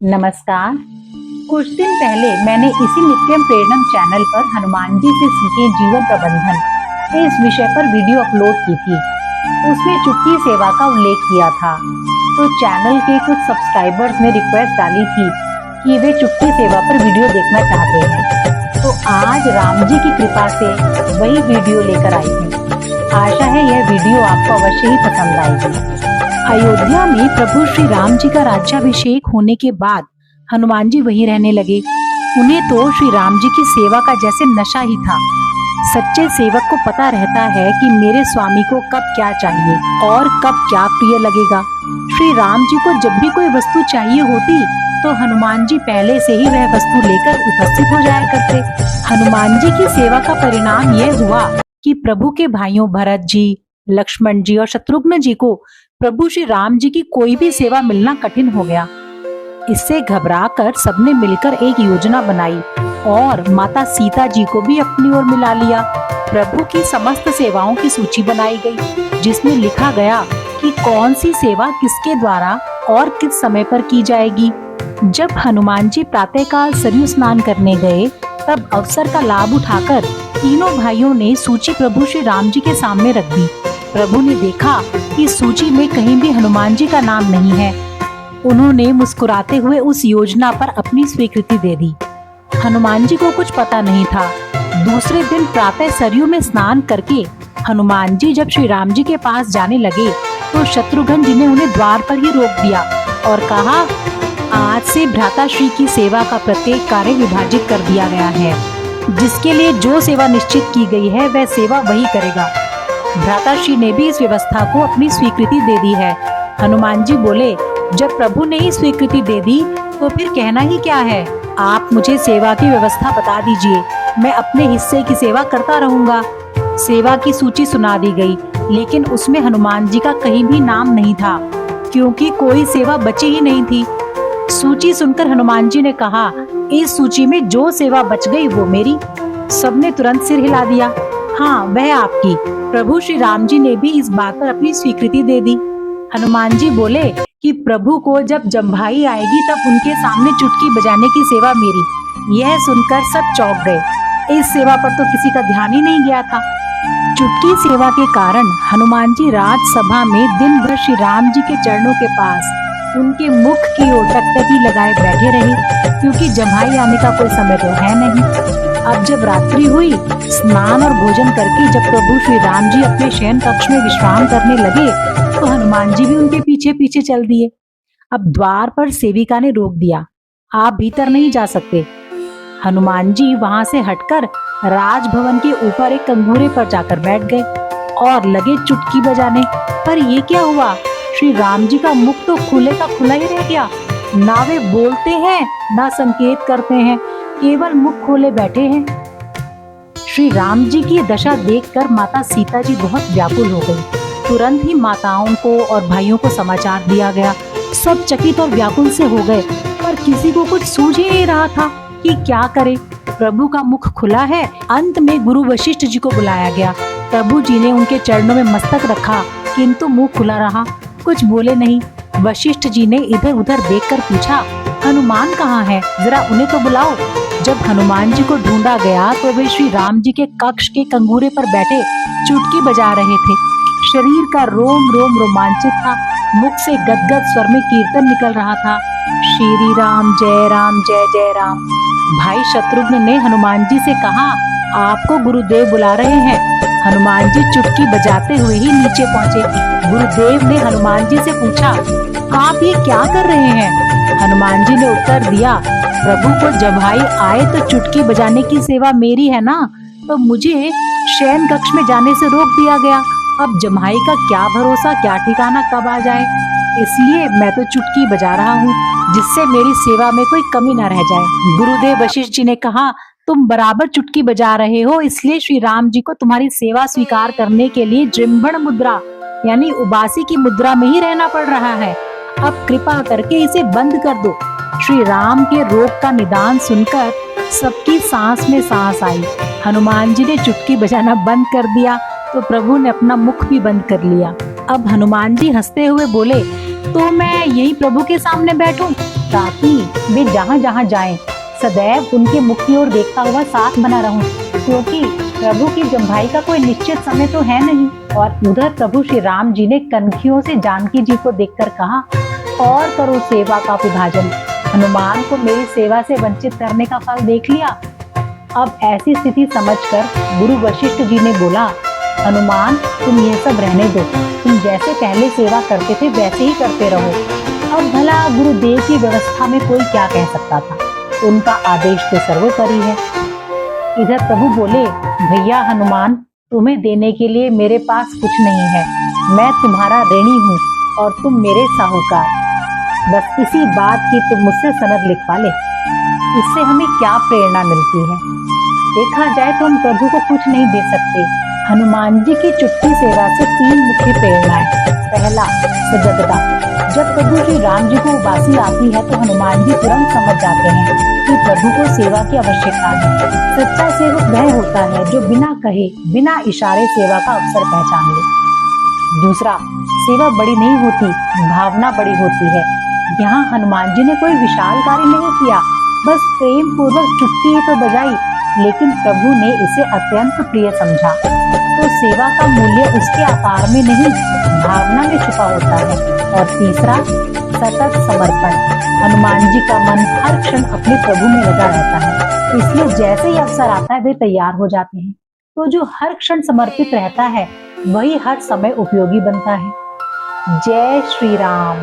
नमस्कार। कुछ दिन पहले मैंने इसी नित्यम प्रेरणम चैनल पर हनुमान जी से सीखे जीवन प्रबंधन इस विषय पर वीडियो अपलोड की थी। उसमें चुटकी सेवा का उल्लेख किया था। तो चैनल के कुछ सब्सक्राइबर्स ने रिक्वेस्ट डाली थी कि वे चुटकी सेवा पर वीडियो देखना चाहते हैं। तो आज राम जी की कृपा से वही वीडियो लेकर आई हूँ। आशा है यह वीडियो आपको अवश्य ही पसंद आएगी। अयोध्या में प्रभु श्री राम जी का राज्याभिषेक होने के बाद हनुमान जी वहीं रहने लगे। उन्हें तो श्री राम जी की सेवा का जैसे नशा ही था। सच्चे सेवक को पता रहता है कि मेरे स्वामी को कब क्या चाहिए और कब क्या प्रिय लगेगा। श्री राम जी को जब भी कोई वस्तु चाहिए होती तो हनुमान जी पहले से ही वह वस्तु लेकर उपस्थित हो जाया करते। हनुमान जी की सेवा का परिणाम यह हुआ कि प्रभु के भाइयों भरत जी, लक्ष्मण जी और शत्रुघ्न जी को प्रभु श्री राम जी की कोई भी सेवा मिलना कठिन हो गया। इससे घबराकर सबने मिलकर एक योजना बनाई और माता सीता जी को भी अपनी ओर मिला लिया। प्रभु की समस्त सेवाओं की सूची बनाई गई, जिसमें लिखा गया कि कौन सी सेवा किसके द्वारा और किस समय पर की जाएगी। जब हनुमान जी प्रातःकाल सरयू स्नान करने गए, तब अवसर का लाभ उठाकर तीनों भाइयों ने सूची प्रभु श्री राम जी के सामने रख दी। प्रभु ने देखा कि सूची में कहीं भी हनुमान जी का नाम नहीं है। उन्होंने मुस्कुराते हुए उस योजना पर अपनी स्वीकृति दे दी। हनुमान जी को कुछ पता नहीं था। दूसरे दिन प्रातः सरयू में स्नान करके हनुमान जी जब श्री राम जी के पास जाने लगे तो शत्रुघ्न जी ने उन्हें द्वार पर ही रोक दिया और कहा, आज से भ्राताश्री की सेवा का प्रत्येक कार्य विभाजित कर दिया गया है। जिसके लिए जो सेवा निश्चित की गई है वह सेवा वही करेगा। भ्राताश्री ने भी इस व्यवस्था को अपनी स्वीकृति दे दी है। हनुमान जी बोले, जब प्रभु ने ही स्वीकृति दे दी तो फिर कहना ही क्या है। आप मुझे सेवा की व्यवस्था बता दीजिए, मैं अपने हिस्से की सेवा करता रहूंगा। सेवा की सूची सुना दी गई, लेकिन उसमें हनुमान जी का कहीं भी नाम नहीं था, क्योंकि कोई सेवा बची ही नहीं थी। सूची सुनकर हनुमान जी ने कहा, इस सूची में जो सेवा बच गई वो मेरी। सबने तुरंत सिर हिला दिया, हाँ वह आपकी। प्रभु श्री राम जी ने भी इस बात पर अपनी स्वीकृति दे दी। हनुमान जी बोले कि प्रभु को जब जम्भाई आएगी तब उनके सामने चुटकी बजाने की सेवा मेरी। यह सुनकर सब चौंक गए। इस सेवा पर तो किसी का ध्यान ही नहीं गया था। चुटकी सेवा के कारण हनुमान जी राजसभा में दिन भर श्री राम जी के चरणों के पास उनके मुख की ओर टकटकी लगाए बैठे रहे, क्योंकि जम्भाई आने का कोई समय तो है नहीं। अब जब रात्रि हुई, स्नान और भोजन करके जब प्रभु श्री राम जी अपने शयन कक्ष में विश्राम करने लगे तो हनुमान जी भी उनके पीछे पीछे चल दिए। अब द्वार पर सेविका ने रोक दिया, आप भीतर नहीं जा सकते। हनुमान जी वहां से हटकर राजभवन के ऊपर एक कंगूरे पर जाकर बैठ गए और लगे चुटकी बजाने। पर ये क्या हुआ, श्री राम जी का मुख तो खुले का खुला ही रह गया। ना वे बोलते हैं ना संकेत करते हैं, केवल मुख खोले बैठे हैं। श्री राम जी की दशा देखकर माता सीता जी बहुत व्याकुल हो गई। तुरंत ही माताओं को और भाइयों को समाचार दिया गया। सब चकित और व्याकुल से हो गए, पर किसी को कुछ सूझ ही नहीं रहा था कि क्या करे। प्रभु का मुख खुला है। अंत में गुरु वशिष्ठ जी को बुलाया गया। प्रभु जी ने उनके चरणों में मस्तक रखा, किंतु मुंह खुला रहा, कुछ बोले नहीं। वशिष्ठ जी ने इधर उधर देखकर पूछा, हनुमान कहाँ है, जरा उन्हें तो बुलाओ। जब हनुमान जी को ढूंढा गया तो वे श्री राम जी के कक्ष के कंगूरे पर बैठे चुटकी बजा रहे थे। शरीर का रोम रोम रोमांचित था, मुख से गदगद स्वर में कीर्तन निकल रहा था, श्री राम जय जय राम। भाई शत्रुघ्न ने हनुमान जी से कहा, आपको गुरुदेव बुला रहे हैं। हनुमान जी चुटकी बजाते हुए ही नीचे पहुँचे। गुरुदेव ने हनुमान जी से पूछा, आप ये क्या कर रहे हैं। हनुमान जी ने उत्तर दिया, प्रभु को जम्भाई आए तो चुटकी बजाने की सेवा मेरी है ना, तो मुझे शयन कक्ष में जाने से रोक दिया गया। अब जम्भाई का क्या भरोसा, क्या ठिकाना कब आ जाए, इसलिए मैं तो चुटकी बजा रहा हूँ, जिससे मेरी सेवा में कोई कमी न रह जाए। गुरुदेव वशिष्ठ जी ने कहा, तुम बराबर चुटकी बजा रहे हो, इसलिए श्री राम जी को तुम्हारी सेवा स्वीकार करने के लिए जृंभण मुद्रा यानी उबासी की मुद्रा में ही रहना पड़ रहा है। अब कृपा करके इसे बंद कर दो। श्री राम के रोग का निदान सुनकर सबकी सांस में सांस आई। हनुमान जी ने चुटकी बजाना बंद कर दिया तो प्रभु ने अपना मुख भी बंद कर लिया। अब हनुमान जी हंसते हुए बोले, तो मैं यही प्रभु के सामने बैठूं? ताकि वे जहाँ जहाँ जाएं सदैव उनके मुख की ओर देखता हुआ साथ बना रहूं, क्योंकि प्रभु की जम्भाई का कोई निश्चित समय तो है नहीं। और उधर प्रभु श्री राम जी ने कनखियों से जानकी जी को देखकर कहा, और करो सेवा का विभाजन। हनुमान को मेरी सेवा से वंचित करने का फल देख लिया। अब ऐसी स्थिति समझकर गुरु वशिष्ठ जी ने बोला, हनुमान तुम ये सब रहने दो, तुम जैसे पहले सेवा करते थे वैसे ही करते रहो। अब भला गुरुदेव की व्यवस्था में कोई क्या कह सकता था, उनका आदेश तो सर्वोपरि है। इधर प्रभु बोले, भैया हनुमान, तुम्हें देने के लिए मेरे पास कुछ नहीं है, मैं तुम्हारा ऋणी हूँ और तुम मेरे साहूकार। बस इसी बात की तुम मुझसे सनद लिखवा ले, इससे हमें क्या प्रेरणा मिलती है। देखा जाए तो हम प्रभु को कुछ नहीं दे सकते। हनुमान जी की चुटकी सेवा से 3 मुख्य प्रेरणाएं। पहला, सजगता। जब प्रभु श्री राम जी को उबासी आती है तो हनुमान जी तुरंत समझ जाते हैं कि प्रभु को सेवा की आवश्यकता है। सच्चा सेवक वह होता है जो बिना कहे, बिना इशारे सेवा का अवसर पहचान ले। दूसरा, सेवा बड़ी नहीं होती, भावना बड़ी होती है। यहाँ हनुमान जी ने कोई विशाल कार्य नहीं किया, बस प्रेम पूर्वक चुटकी ही तो बजाई, लेकिन प्रभु ने इसे अत्यंत प्रिय समझा। तो सेवा का मूल्य उसके आकार में नहीं, भावना में छुपा होता है। और तीसरा, सतत समर्पण। हनुमान जी का मन हर क्षण अपने प्रभु में लगा रहता है, इसलिए जैसे ही अवसर आता है वे तैयार हो जाते हैं। तो जो हर क्षण समर्पित रहता है वही हर समय उपयोगी बनता है। जय श्री राम।